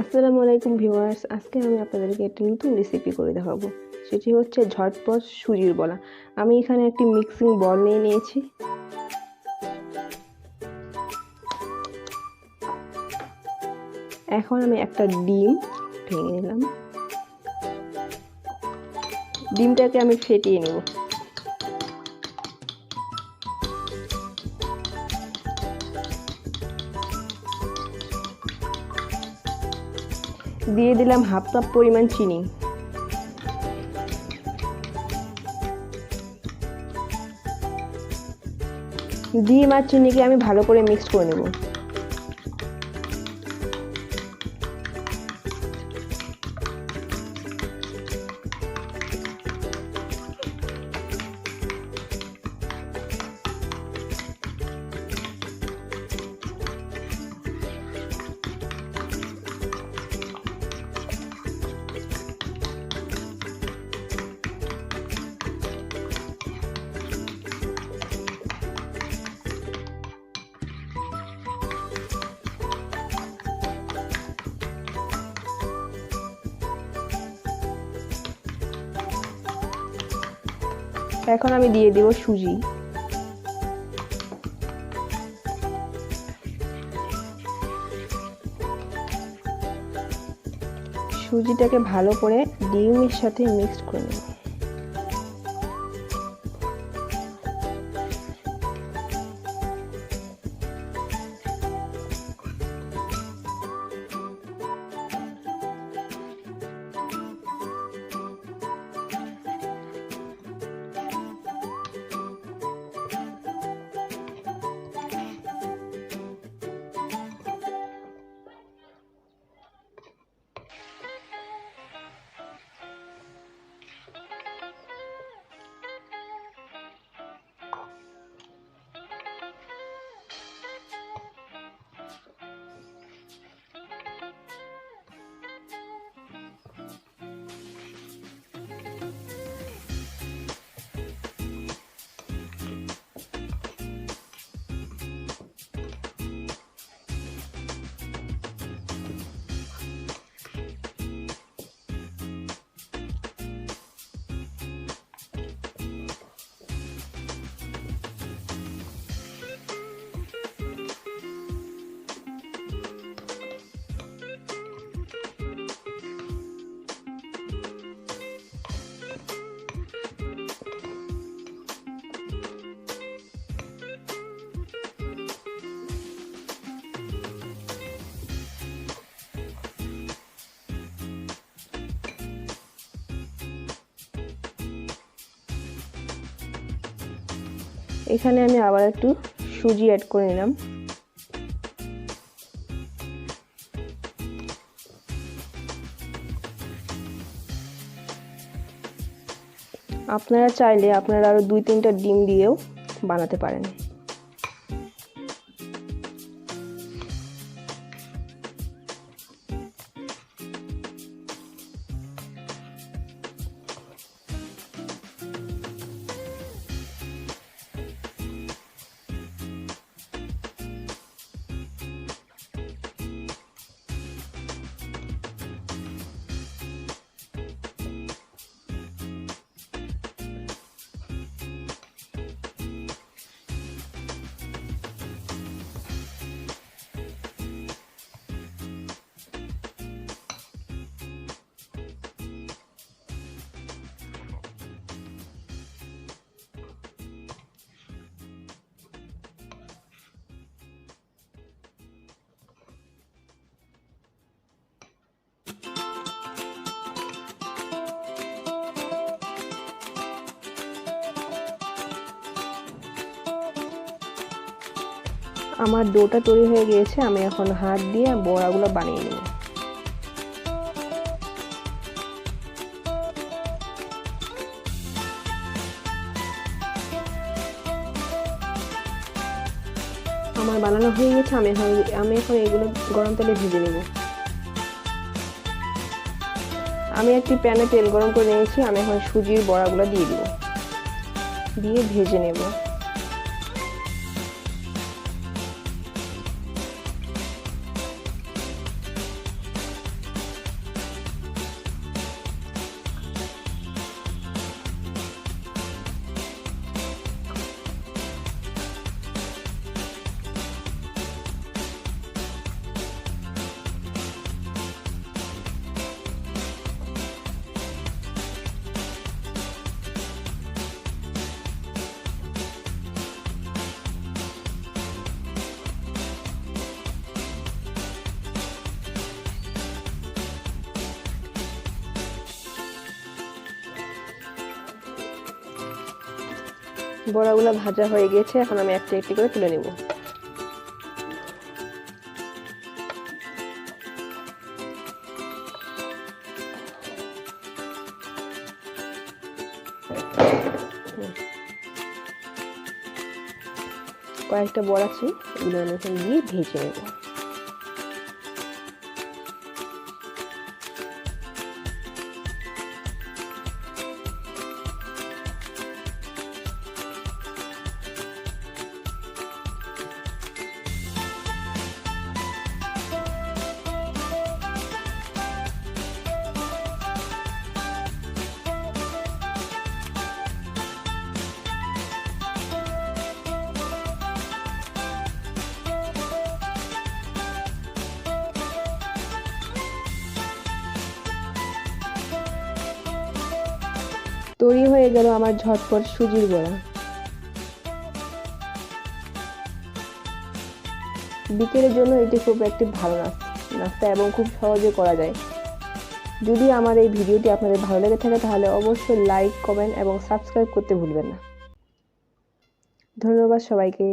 আসসালামু আলাইকুম ভিউয়ার্স, আজকে আমি আপনাদেরকে একটা নতুন রেসিপি করে দেখাবো। সেটি হচ্ছে ঝটপট সুজির বড়া। আমি এখানে একটি মিক্সিং বল নিয়ে নিয়েছি। এখন আমি একটা ডিম ভেঙে নিলাম। ডিমটাকে আমি ফেটিয়ে নেব। দিয়ে দিলাম হাফ কাপ পরিমাণ চিনি। ডিম আর চিনিকে আমি ভালো করে মিক্স করে নেব। এখন আমি দিয়ে দেব সুজি। সুজিটাকে ভালো করে ডিমের সাথে মিক্স করে নেব। এখানে আমি আবার একটু সুজি অ্যাড করে নিলাম। আপনারা চাইলে আপনারা আরো 2-3টা ডিম দিয়েও বানাতে পারেন। আমার ডোটা তৈরি হয়ে গিয়েছে। আমি এখন হাত দিয়ে বড়াগুলো বানিয়ে নেব। আমার বানানো হয়ে গেছে। আমি এখন এগুলো গরম তেলে ভেজে নেব। আমি একটি প্যানে তেল গরম করে নিয়েছি। আমি এখন সুজির বড়াগুলো দিয়ে দিব, দিয়ে ভেজে নেব। বড়াগুলো ভাজা হয়ে গেছে, এখন আমি একটা একটি করে তুলে নেব। কয়েকটা বড়া আছে, এগুলো আমি এখানে দিয়ে ভেজে নেব। তৈরি হয়ে গেল আমার ঝটপট সুজির বড়া। বিকেলের জন্য এটি খুব একটি ভালো নাস্তা এবং খুব সহজে করা যায়। যদি আমার এই ভিডিওটি আপনাদের ভালো লেগে থাকে তাহলে অবশ্যই লাইক, কমেন্ট এবং সাবস্ক্রাইব করতে ভুলবেন না। ধন্যবাদ সবাইকে।